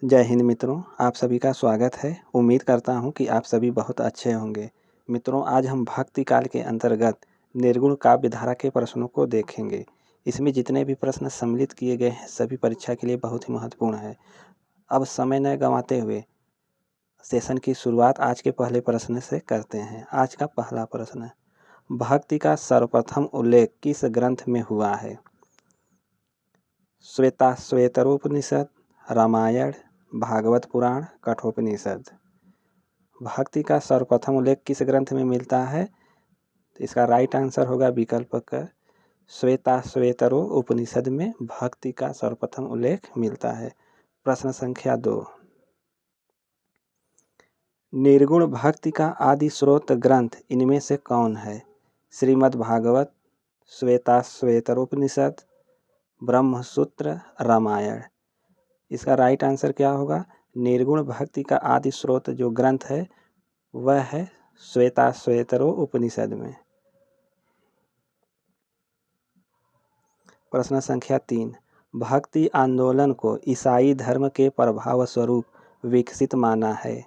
जय हिंद मित्रों, आप सभी का स्वागत है। उम्मीद करता हूँ कि आप सभी बहुत अच्छे होंगे। मित्रों, आज हम भक्ति काल के अंतर्गत निर्गुण काव्य धारा के प्रश्नों को देखेंगे। इसमें जितने भी प्रश्न सम्मिलित किए गए हैं सभी परीक्षा के लिए बहुत ही महत्वपूर्ण है। अब समय न गंवाते हुए सेशन की शुरुआत आज के पहले प्रश्न से करते हैं। आज का पहला प्रश्न, भक्ति का सर्वप्रथम उल्लेख किस ग्रंथ में हुआ है? श्वेताश्वेतरोपनिषद, रामायण, भागवत पुराण, कठोपनिषद। भक्ति का सर्वप्रथम उल्लेख किस ग्रंथ में मिलता है? तो इसका राइट आंसर होगा विकल्प क, श्वेताश्वेतरो उपनिषद में भक्ति का सर्वप्रथम उल्लेख मिलता है। प्रश्न संख्या 2, निर्गुण भक्ति का आदि स्रोत ग्रंथ इनमें से कौन है? श्रीमद् भागवत, श्वेताश्वेतरोपनिषद, ब्रह्मसूत्र, रामायण। इसका राइट आंसर क्या होगा? निर्गुण भक्ति का आदि स्रोत जो ग्रंथ है वह है श्वेताश्वेतरो उपनिषद में। प्रश्न संख्या 3, भक्ति आंदोलन को ईसाई धर्म के प्रभाव स्वरूप विकसित माना है?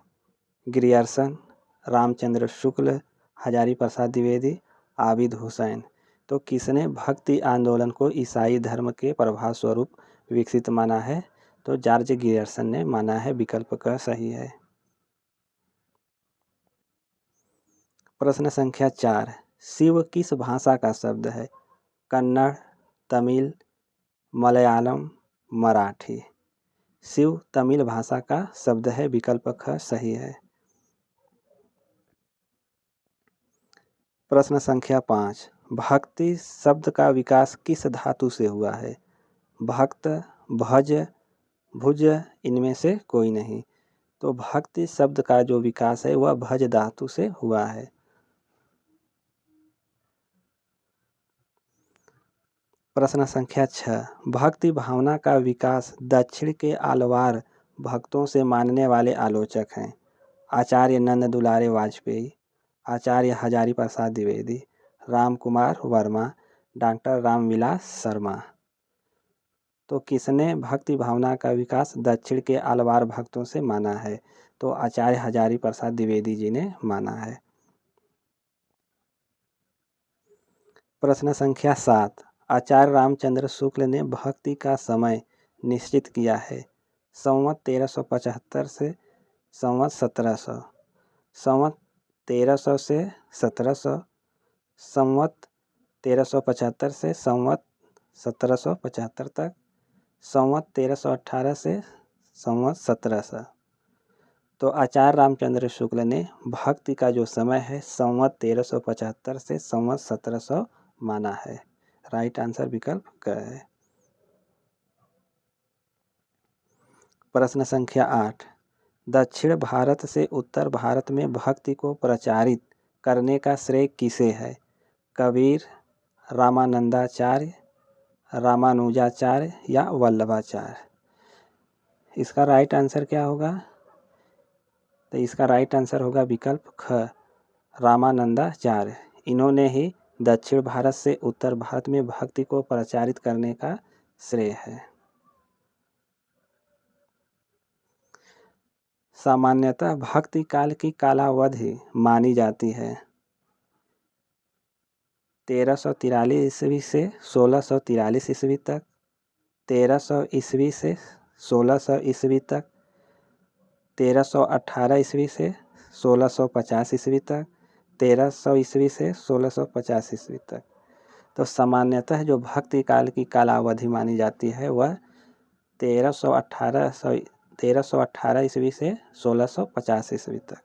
ग्रियर्सन, रामचंद्र शुक्ल, हजारी प्रसाद द्विवेदी, आबिद हुसैन। तो किसने भक्ति आंदोलन को ईसाई धर्म के प्रभाव स्वरूप विकसित माना है? तो जॉर्ज ग्रियर्सन ने माना है। विकल्प क सही है। प्रश्न संख्या 4, शिव किस भाषा का शब्द है? कन्नड़, तमिल, मलयालम, मराठी। शिव तमिल भाषा का शब्द है। विकल्प ख सही है। प्रश्न संख्या 5, भक्ति शब्द का विकास किस धातु से हुआ है? भक्त, भज, भुज, इनमें से कोई नहीं। तो भक्ति शब्द का जो विकास है वह भज धातु से हुआ है। प्रश्न संख्या 6, भक्ति भावना का विकास दक्षिण के आलवार भक्तों से मानने वाले आलोचक हैं? आचार्य नंद दुलारे वाजपेयी, आचार्य हजारी प्रसाद द्विवेदी, राम कुमार वर्मा, डॉक्टर रामविलास शर्मा। तो किसने भक्ति भावना का विकास दक्षिण के आलवार भक्तों से माना है? तो आचार्य हजारी प्रसाद द्विवेदी जी ने माना है। प्रश्न संख्या 7, आचार्य रामचंद्र शुक्ल ने भक्ति का समय निश्चित किया है? संवत 1375 से संवत 1700, संवत 1300 से 1700, संवत 1375 से संवत 1775 तक, संवत 1318 से संवत 1700। तो आचार्य रामचंद्र शुक्ल ने भक्ति का जो समय है संवत 1375 से संवत 1700 माना है। राइट आंसर विकल्प क है। प्रश्न संख्या 8, दक्षिण भारत से उत्तर भारत में भक्ति को प्रचारित करने का श्रेय किसे है? कबीर, रामानंदाचार्य, रामानुजाचार्य या वल्लभाचार्य। इसका राइट आंसर क्या होगा? तो इसका राइट आंसर होगा विकल्प ख, रामानंदाचार्य। इन्होंने ही दक्षिण भारत से उत्तर भारत में भक्ति को प्रचारित करने का श्रेय है। सामान्यतः भक्ति काल की कालावधि मानी जाती है 1343 ईस्वी से 1643 ईस्वी तक, 1300 ईस्वी से 1600 ईस्वी तक, 1318 ईस्वी से 1650 ईस्वी तक, 1300 ईस्वी से 1650 ईस्वी तक। तो सामान्यतः जो भक्ति काल की कालावधि मानी जाती है वह 1318 ईस्वी से 1650 ईस्वी तक।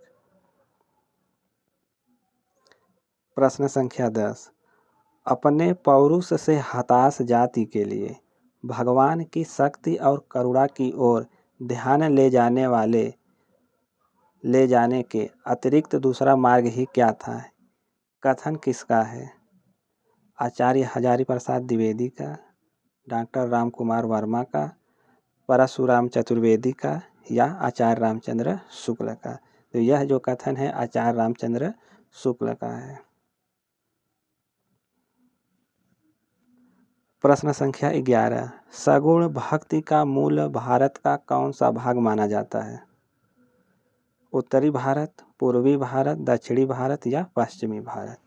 प्रश्न संख्या 10, अपने पौरुष से हताश जाति के लिए भगवान की शक्ति और करुणा की ओर ध्यान ले जाने के अतिरिक्त दूसरा मार्ग ही क्या था? कथन किसका है? आचार्य हजारी प्रसाद द्विवेदी का, डॉक्टर राम कुमार वर्मा का, परशुराम चतुर्वेदी का या आचार्य रामचंद्र शुक्ल का? तो यह जो कथन है आचार्य रामचंद्र शुक्ल का है। प्रश्न संख्या 11, सगुण भक्ति का मूल भारत का कौन सा भाग माना जाता है? उत्तरी भारत, पूर्वी भारत, दक्षिणी भारत या पश्चिमी भारत?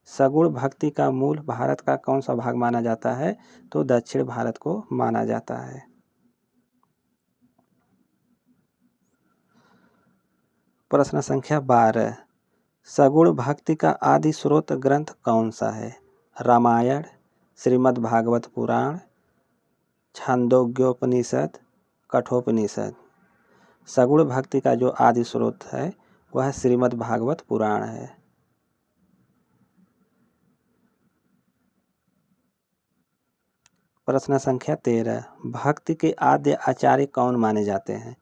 सगुण भक्ति का मूल भारत का कौन सा भाग माना जाता है? तो दक्षिण भारत को माना जाता है। प्रश्न संख्या 12, सगुण भक्ति का आदि स्रोत ग्रंथ कौन सा है? रामायण, श्रीमद् भागवत पुराण, छांदोग्योपनिषद, कठोपनिषद? सगुण भक्ति का जो आदि स्रोत है वह श्रीमद् भागवत पुराण है। प्रश्न संख्या 13, भक्ति के आद्य आचार्य कौन माने जाते हैं?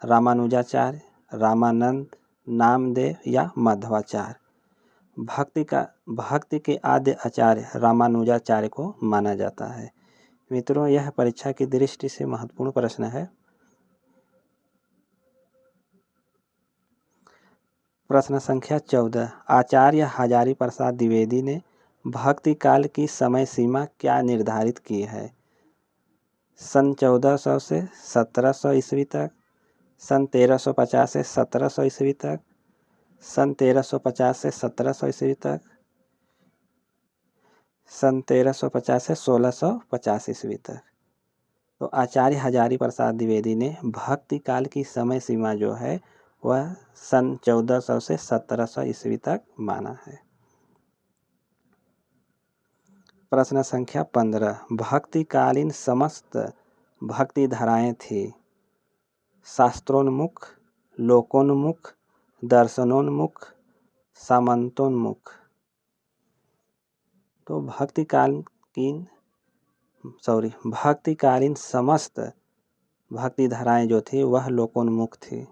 रामानुजाचार्य, रामानंद, नामदेव या मध्वाचार्य? भक्ति के आद्य आचार्य रामानुजाचार्य को माना जाता है। मित्रों, यह परीक्षा की दृष्टि से महत्वपूर्ण प्रश्न है। प्रश्न संख्या 14, आचार्य हजारी प्रसाद द्विवेदी ने भक्ति काल की समय सीमा क्या निर्धारित की है? सन 1400 से 1700 ईस्वी तक, सन 1350 से 1700 ईस्वी तक, सन 1350 से 1700 ईस्वी तक, सन 1350 से 1650 ईस्वी तक? तो आचार्य हजारी प्रसाद द्विवेदी ने भक्ति काल की समय सीमा जो है वह सन 1400 से 1700 ईस्वी तक माना है। प्रश्न संख्या 15, भक्तिकालीन समस्त भक्ति धाराएं थी शास्त्रोन्मुख, लोकोन्मुख, दर्शनोन्मुख, सामंतोन्मुख? तो भक्तिकालीन समस्त भक्ति धाराएं जो थी वह लोकोन्मुख थी।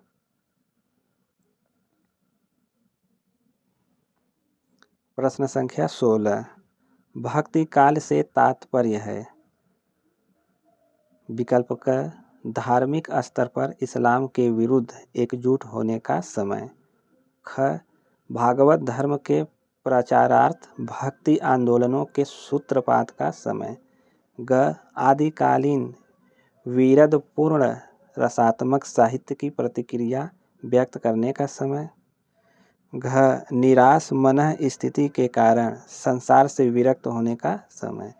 प्रश्न संख्या 16, भक्ति काल से तात्पर्य है? विकल्प क, धार्मिक स्तर पर इस्लाम के विरुद्ध एकजुट होने का समय। ख, भागवत धर्म के प्रचारार्थ भक्ति आंदोलनों के सूत्रपात का समय। ग, आदिकालीन वीरदपूर्ण रसात्मक साहित्य की प्रतिक्रिया व्यक्त करने का समय। घ, निराश मनः स्थिति के कारण संसार से विरक्त होने का समय।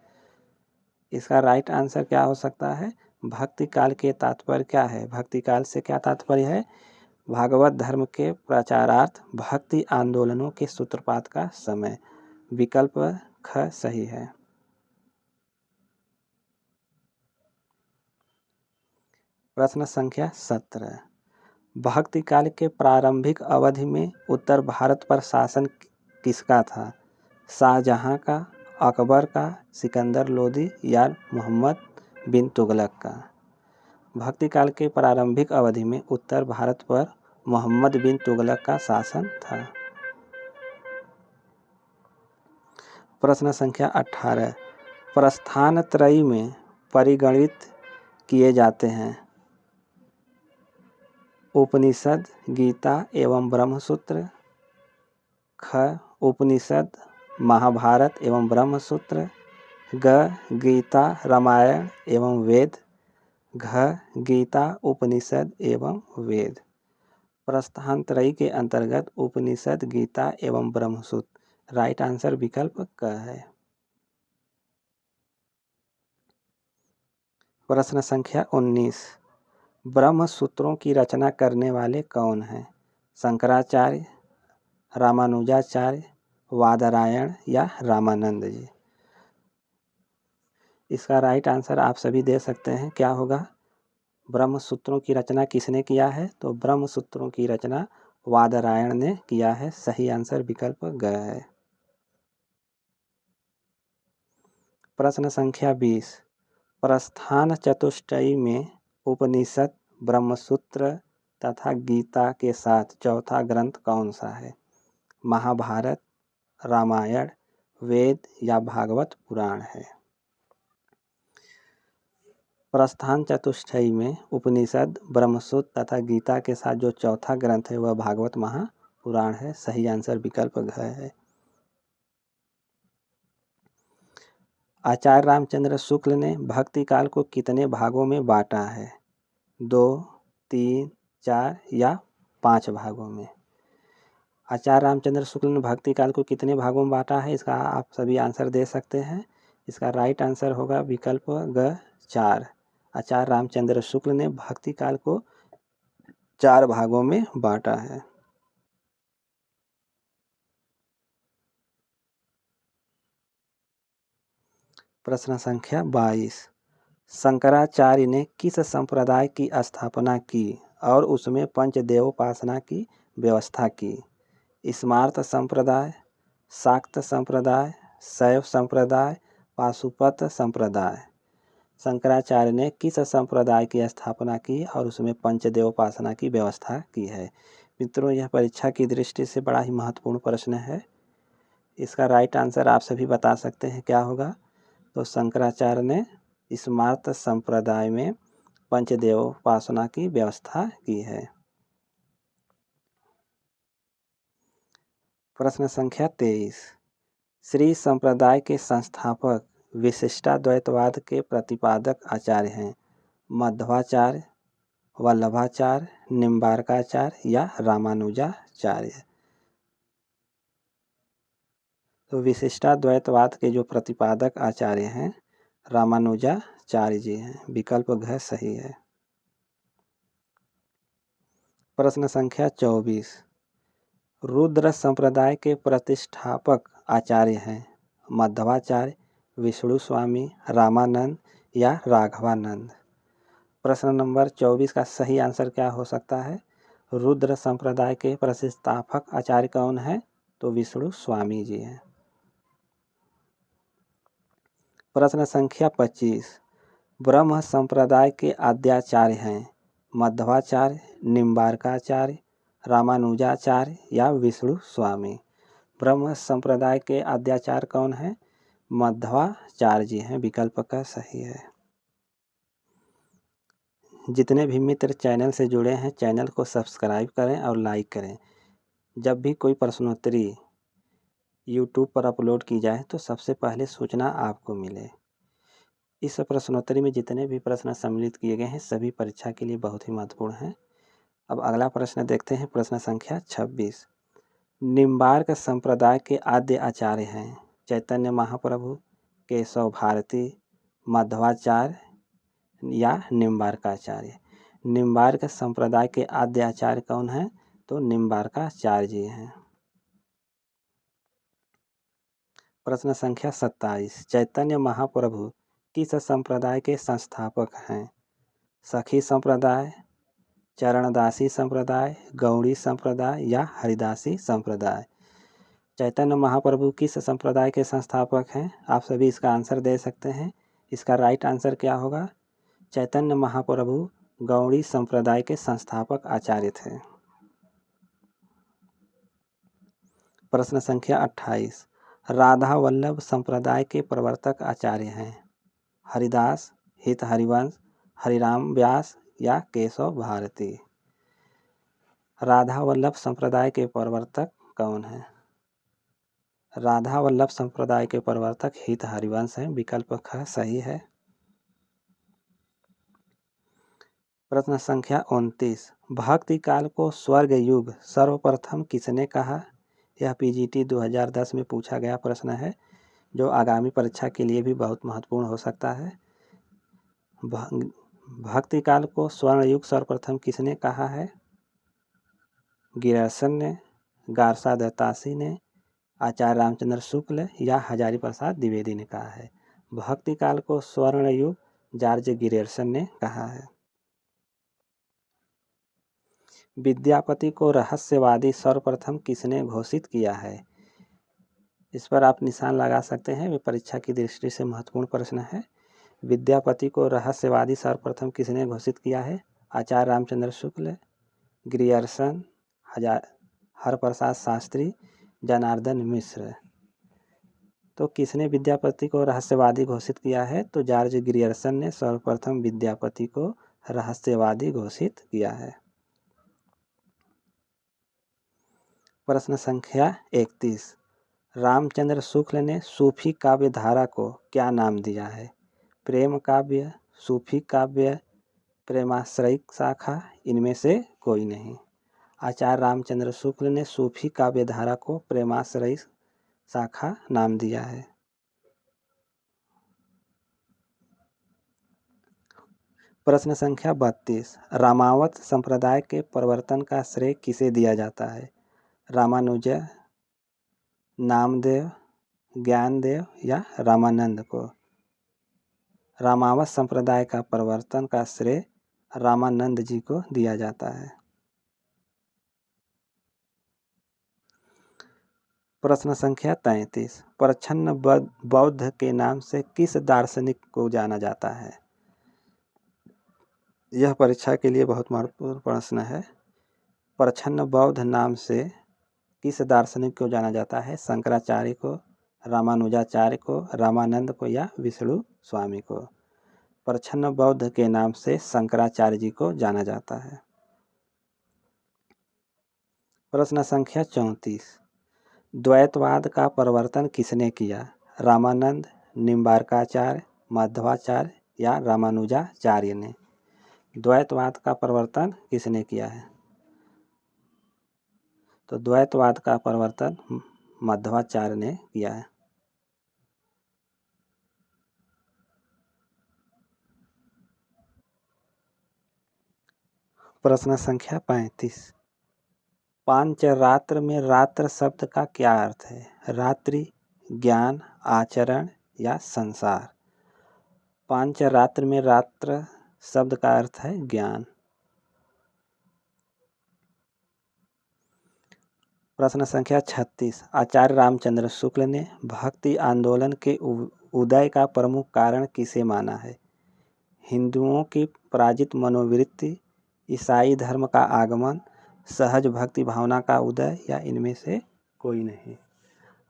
इसका राइट आंसर क्या हो सकता है? भक्ति काल के तात्पर्य क्या है? भक्ति काल से क्या तात्पर्य है? भागवत धर्म के प्रचारार्थ भक्ति आंदोलनों के सूत्रपात का समय। विकल्प ख सही है। प्रश्न संख्या 17, भक्ति काल के प्रारंभिक अवधि में उत्तर भारत पर शासन किसका था? शाहजहां का, अकबर का, सिकंदर लोदी या मोहम्मद बिन तुगलक का? भक्ति काल के प्रारंभिक अवधि में उत्तर भारत पर मोहम्मद बिन तुगलक का शासन था। प्रश्न संख्या 18, प्रस्थान त्रयी में परिगणित किए जाते हैं उपनिषद, गीता एवं ब्रह्मसूत्र। ख, उपनिषद, महाभारत एवं ब्रह्मसूत्र। ग, गीता, रामायण एवं वेद। घ, गीता, उपनिषद एवं वेद। प्रस्थान त्रयी के अंतर्गत उपनिषद, गीता एवं ब्रह्मसूत्र। राइट आंसर विकल्प क है। प्रश्न संख्या 19, ब्रह्मसूत्रों की रचना करने वाले कौन हैं? शंकराचार्य, रामानुजाचार्य, वादरायण या रामानंद जी? इसका राइट आंसर आप सभी दे सकते हैं। क्या होगा? ब्रह्मसूत्रों की रचना किसने किया है? तो ब्रह्मसूत्रों की रचना वादरायण ने किया है। सही आंसर विकल्प ग है। प्रश्न संख्या 20, प्रस्थान चतुष्टयी में उपनिषद, ब्रह्मसूत्र तथा गीता के साथ चौथा ग्रंथ कौन सा है? महाभारत, रामायण, वेद या भागवत पुराण है? प्रस्थान चतुष्टयी में उपनिषद, ब्रह्मसूत्र तथा गीता के साथ जो चौथा ग्रंथ है वह भागवत महापुराण है। सही आंसर विकल्प घ है। आचार्य रामचंद्र शुक्ल ने भक्ति काल को कितने भागों में बांटा है? 2, 3, 4 या 5 भागों में? आचार्य रामचंद्र शुक्ल ने भक्ति काल को कितने भागों में बांटा है? इसका आप सभी आंसर दे सकते हैं। इसका राइट आंसर होगा विकल्प ग 4। आचार्य रामचंद्र शुक्ल ने भक्ति काल को 4 भागों में बांटा है। प्रश्न संख्या 22। शंकराचार्य ने किस संप्रदाय की स्थापना की और उसमें पंचदेवोपासना की व्यवस्था की? स्मार्त संप्रदाय, शाक्त संप्रदाय, शैव संप्रदाय, पाशुपत संप्रदाय। शंकराचार्य ने किस संप्रदाय की स्थापना की और उसमें पंचदेवोपासना की व्यवस्था की है? मित्रों, यह परीक्षा की दृष्टि से बड़ा ही महत्वपूर्ण प्रश्न है। इसका राइट आंसर आप सभी बता सकते हैं क्या होगा? तो शंकराचार्य ने स्मार्त संप्रदाय में पंचदेवोपासना की व्यवस्था की है। प्रश्न संख्या 23। श्री संप्रदाय के संस्थापक विशिष्टाद्वैतवाद के प्रतिपादक आचार्य हैं? मध्वाचार्य, वल्लभाचार्य, निम्बार्काचार्य या रामानुजाचार्य? तो विशिष्टाद्वैतवाद के जो प्रतिपादक आचार्य हैं रामानुजाचार्य जी हैं। विकल्प घ सही है। प्रश्न संख्या 24। रुद्र संप्रदाय के प्रतिष्ठापक आचार्य हैं? मध्वाचार्य, विष्णु स्वामी, रामानंद या राघवानंद? प्रश्न नंबर 24 का सही आंसर क्या हो सकता है? रुद्र संप्रदाय के प्रतिष्ठापक आचार्य कौन है? तो विष्णु स्वामी जी हैं। प्रश्न संख्या 25। ब्रह्म संप्रदाय के आद्याचार्य हैं? मध्वाचार्य, निम्बार्काचार्य, रामानुजाचार्य या विष्णु स्वामी? ब्रह्म संप्रदाय के आद्याचार्य कौन है? मध्वाचार्य जी हैं। विकल्प का सही है। जितने भी मित्र चैनल से जुड़े हैं चैनल को सब्सक्राइब करें और लाइक करें। जब भी कोई प्रश्नोत्तरी यूट्यूब पर अपलोड की जाए तो सबसे पहले सूचना आपको मिले। इस प्रश्नोत्तरी में जितने भी प्रश्न सम्मिलित किए गए हैं सभी परीक्षा के लिए बहुत ही महत्वपूर्ण हैं। अब अगला प्रश्न देखते हैं। प्रश्न संख्या 26। निम्बार्क संप्रदाय के आद्य आचार्य हैं? चैतन्य महाप्रभु, केशव भारती, मध्वाचार्य या निम्बार्काचार्य? निम्बार्क संप्रदाय के आद्य आचार्य कौन हैं? तो निम्बार्काचार्य जी हैं। प्रश्न संख्या 27। चैतन्य महाप्रभु किस संप्रदाय के संस्थापक हैं? सखी संप्रदाय, चरणदासी संप्रदाय, गौड़ी संप्रदाय या हरिदासी संप्रदाय? चैतन्य महाप्रभु किस संप्रदाय के संस्थापक हैं? आप सभी इसका आंसर दे सकते हैं। इसका राइट आंसर क्या होगा? चैतन्य महाप्रभु गौड़ी संप्रदाय के संस्थापक आचार्य थे। प्रश्न संख्या 28। राधा वल्लभ संप्रदाय के प्रवर्तक आचार्य हैं? हरिदास, हित हरिवंश, हरिराम व्यास या केशव भारती? राधा वल्लभ संप्रदाय के प्रवर्तक कौन हैं? राधा वल्लभ संप्रदाय के प्रवर्तक हित हरिवंश हैं। विकल्प ख सही है। प्रश्न संख्या 29। भक्ति काल को स्वर्ग युग सर्वप्रथम किसने कहा? यह पीजीटी 2010 में पूछा गया प्रश्न है जो आगामी परीक्षा के लिए भी बहुत महत्वपूर्ण हो सकता है। भक्ति काल को स्वर्ण युग सर्वप्रथम किसने कहा है? गियर्सन ने, गारसा दत्तासी ने, आचार्य रामचंद्र शुक्ल या हजारी प्रसाद द्विवेदी ने कहा है? भक्ति काल को स्वर्ण युग जॉर्ज गियर्सन ने कहा है। विद्यापति को रहस्यवादी सर्वप्रथम किसने घोषित किया है? इस पर आप निशान लगा सकते हैं। वे परीक्षा की दृष्टि से महत्वपूर्ण प्रश्न है। विद्यापति को रहस्यवादी सर्वप्रथम किसने घोषित किया है? आचार्य रामचंद्र शुक्ल, ग्रियर्सन, हरप्रसाद शास्त्री, जनार्दन मिश्र? तो किसने विद्यापति को रहस्यवादी घोषित किया है? तो जॉर्ज ग्रियर्सन ने सर्वप्रथम विद्यापति को रहस्यवादी घोषित किया है। प्रश्न संख्या 31। रामचंद्र शुक्ल ने सूफी काव्य धारा को क्या नाम दिया है? प्रेम काव्य, सूफी काव्य, प्रेमाश्रयिक शाखा, इनमें से कोई नहीं। आचार्य रामचंद्र शुक्ल ने सूफी काव्य धारा को प्रेमाश्रयिक शाखा नाम दिया है। प्रश्न संख्या 32। रामावत संप्रदाय के प्रवर्तन का श्रेय किसे दिया जाता है? रामानुज, नामदेव, ज्ञानदेव या रामानंद को? रामावत संप्रदाय का प्रवर्तन का श्रेय रामानंद जी को दिया जाता है। प्रश्न संख्या 33। प्रच्छन्न बौद्ध के नाम से किस दार्शनिक को जाना जाता है? यह परीक्षा के लिए बहुत महत्वपूर्ण प्रश्न है। प्रच्छन्न बौद्ध नाम से किस दार्शनिक को जाना जाता है? शंकराचार्य को, रामानुजाचार्य को, रामानंद को या विष्णु स्वामी को? प्रच्छन्न बौद्ध के नाम से शंकराचार्य जी को जाना जाता है। प्रश्न संख्या 34। द्वैतवाद का प्रवर्तन किसने किया? रामानंद, निम्बार्काचार्य, माधवाचार्य या रामानुजाचार्य ने? द्वैतवाद का प्रवर्तन किसने किया है? तो द्वैतवाद का प्रवर्तन माधवाचार्य ने किया है। प्रश्न संख्या 35। पांचरात्र में रात्र शब्द का क्या अर्थ है? रात्रि, ज्ञान, आचरण या संसार? पांचरात्र में रात्र शब्द का अर्थ है ज्ञान। प्रश्न संख्या 36। आचार्य रामचंद्र शुक्ल ने भक्ति आंदोलन के उदय का प्रमुख कारण किसे माना है? हिंदुओं की पराजित मनोवृत्ति, ईसाई धर्म का आगमन, सहज भक्ति भावना का उदय या इनमें से कोई नहीं।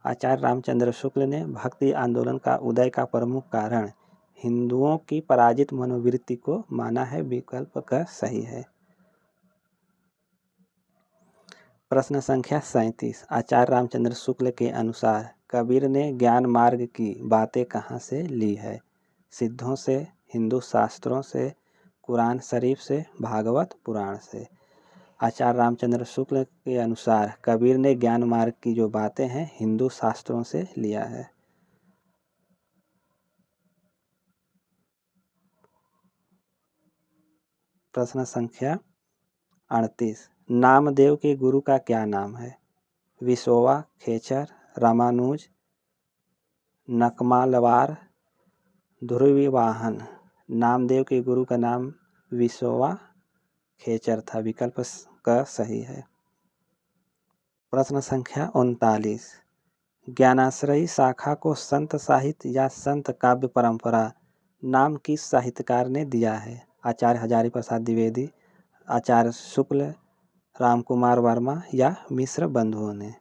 आचार्य रामचंद्र शुक्ल ने भक्ति आंदोलन का उदय का प्रमुख कारण हिंदुओं की पराजित मनोवृत्ति को माना है। विकल्प का सही है। प्रश्न संख्या 37। आचार्य रामचंद्र शुक्ल के अनुसार कबीर ने ज्ञान मार्ग की बातें कहाँ से ली है? सिद्धों से, हिंदू शास्त्रों से, कुरान शरीफ से, भागवत पुराण से? आचार्य रामचंद्र शुक्ल के अनुसार कबीर ने ज्ञान मार्ग की जो बातें हैं हिंदू शास्त्रों से लिया है। प्रश्न संख्या 38। नामदेव के गुरु का क्या नाम है? विसोवा, खेचर, रामानुज, नकमालवार, ध्रुवीवाहन? नामदेव के गुरु का नाम विसोवा खेचर था। विकल्प का सही है। प्रश्न संख्या 39। ज्ञानाश्रयी शाखा को संत साहित्य या संत काव्य परंपरा नाम किस साहित्यकार ने दिया है? आचार्य हजारी प्रसाद द्विवेदी, आचार्य शुक्ल, रामकुमार वर्मा या मिश्र बंधुओं ने?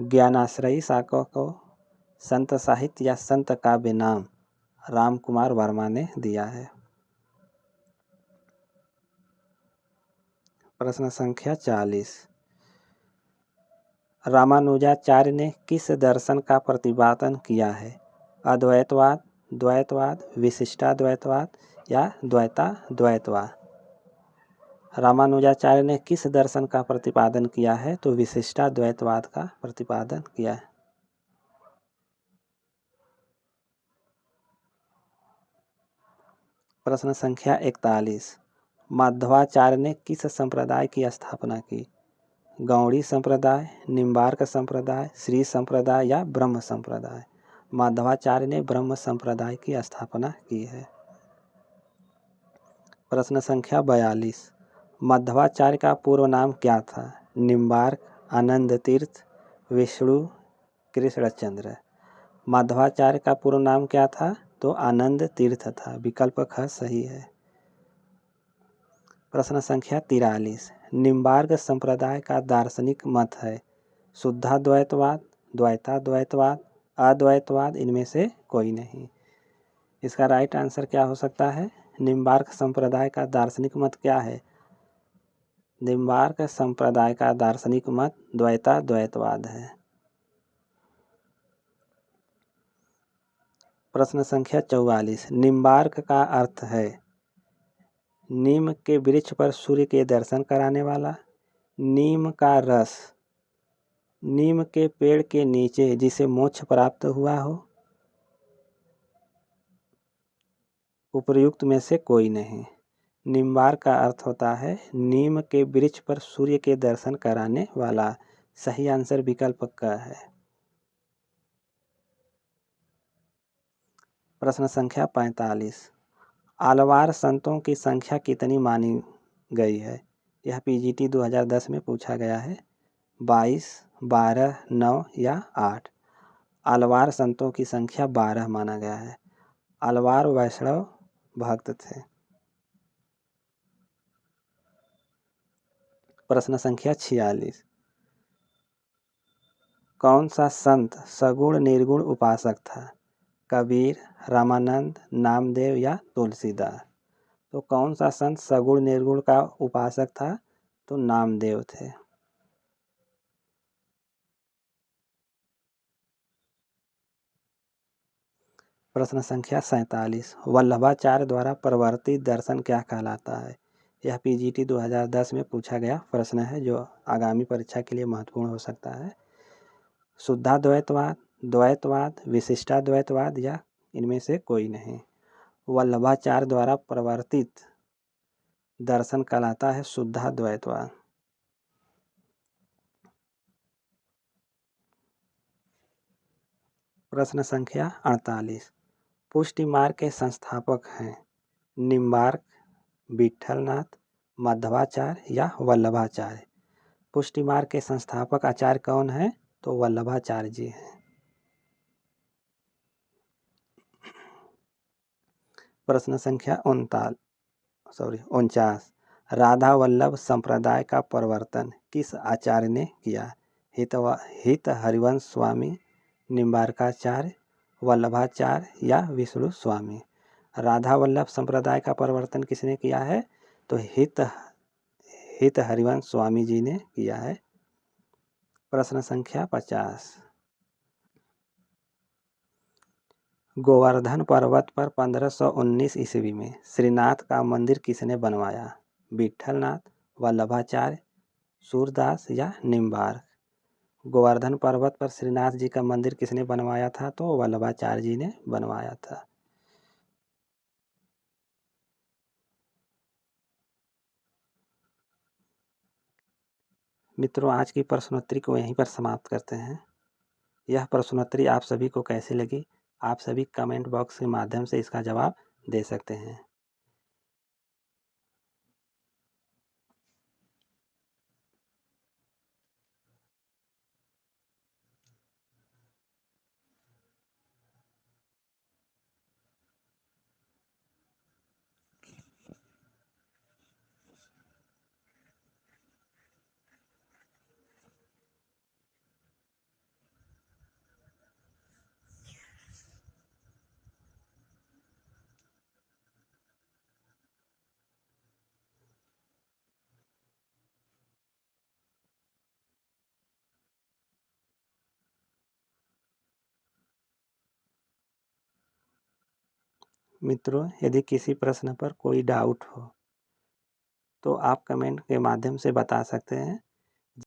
ज्ञानाश्रयी शाखा को संत साहित्य या संत काव्य नाम रामकुमार वर्मा ने दिया है। प्रश्न संख्या 40। रामानुजाचार्य ने किस दर्शन का प्रतिपादन किया है? अद्वैतवाद, द्वैतवाद, विशिष्टाद्वैतवाद या द्वैताद्वैतवाद? रामानुजाचार्य ने किस दर्शन का प्रतिपादन किया है? तो विशिष्टाद्वैतवाद का प्रतिपादन किया है। प्रश्न संख्या 41। माधवाचार्य ने किस संप्रदाय की स्थापना की? गौड़ी संप्रदाय, निम्बार्क संप्रदाय, श्री संप्रदाय या ब्रह्म संप्रदाय? माधवाचार्य ने ब्रह्म संप्रदाय की स्थापना की है। प्रश्न संख्या 42। माधवाचार्य का पूर्व नाम क्या था? निम्बार्क, आनंद तीर्थ, विष्णु, कृष्णचंद्र? माधवाचार्य का पूर्व नाम क्या था? तो आनंद तीर्थ था। विकल्प ख सही है। प्रश्न संख्या 43। निम्बार्क संप्रदाय का दार्शनिक मत है शुद्धाद्वैतवाद, द्वैताद्वैतवाद, अद्वैतवाद, इनमें से कोई नहीं। इसका राइट आंसर क्या हो सकता है? निम्बार्क संप्रदाय का दार्शनिक मत क्या है? निम्बार्क संप्रदाय का दार्शनिक मत द्वैताद्वैतवाद है। प्रश्न संख्या 44। निम्बार्क का अर्थ है नीम के वृक्ष पर सूर्य के दर्शन कराने वाला, नीम का रस, नीम के पेड़ के नीचे जिसे मोक्ष प्राप्त हुआ हो, उपर्युक्त में से कोई नहीं। निम्बार्क का अर्थ होता है नीम के वृक्ष पर सूर्य के दर्शन कराने वाला। सही आंसर विकल्प क है। प्रश्न संख्या 45। आलवार संतों की संख्या कितनी मानी गई है? यह पीजीटी 2010 में पूछा गया है। 22, 12, 9 या 8। आलवार संतों की संख्या 12 माना गया है। आलवार वैष्णव भक्त थे। प्रश्न संख्या 46। कौन सा संत सगुण निर्गुण उपासक था? कबीर, रामानंद, नामदेव या तुलसीदास? तो कौन सा संत सगुण निर्गुण का उपासक था? तो नामदेव थे। प्रश्न संख्या 47। वल्लभाचार्य द्वारा प्रवर्तित दर्शन क्या कहलाता है? यह पीजीटी 2010 में पूछा गया प्रश्न है जो आगामी परीक्षा के लिए महत्वपूर्ण हो सकता है। शुद्धाद्वैतवाद, द्वैतवाद, विशिष्टाद्वैतवाद या इनमें से कोई नहीं। वल्लभाचार्य द्वारा प्रवर्तित दर्शन कहलाता है शुद्धाद्वैतवाद। प्रश्न संख्या 48। पुष्टि मार्ग के संस्थापक हैं निम्बार्क, विट्ठलनाथ, माधवाचार्य या वल्लभाचार्य? पुष्टि मार्ग के संस्थापक आचार्य कौन है? तो वल्लभाचार्य जी हैं। प्रश्न संख्या 49। राधा वल्लभ संप्रदाय का प्रवर्तन किस आचार्य ने किया? हित हरिवंश स्वामी, निम्बार्काचार्य, वल्लभाचार्य या विष्णु स्वामी? राधा वल्लभ संप्रदाय का प्रवर्तन किसने किया है? तो हित हरिवंश स्वामी जी ने किया है। प्रश्न संख्या 50। गोवर्धन पर्वत पर 1519 ईस्वी में श्रीनाथ का मंदिर किसने बनवाया? विट्ठलनाथ, वल्लभाचार्य, सूरदास या निम्बार्क? गोवर्धन पर्वत पर श्रीनाथ जी का मंदिर किसने बनवाया था? तो वल्लभाचार्य जी ने बनवाया था। मित्रों, आज की प्रश्नोत्तरी को यहीं पर समाप्त करते हैं। यह प्रश्नोत्तरी आप सभी को कैसी लगी? आप सभी कमेंट बॉक्स के माध्यम से इसका जवाब दे सकते हैं। मित्रों, यदि किसी प्रश्न पर कोई डाउट हो तो आप कमेंट के माध्यम से बता सकते हैं।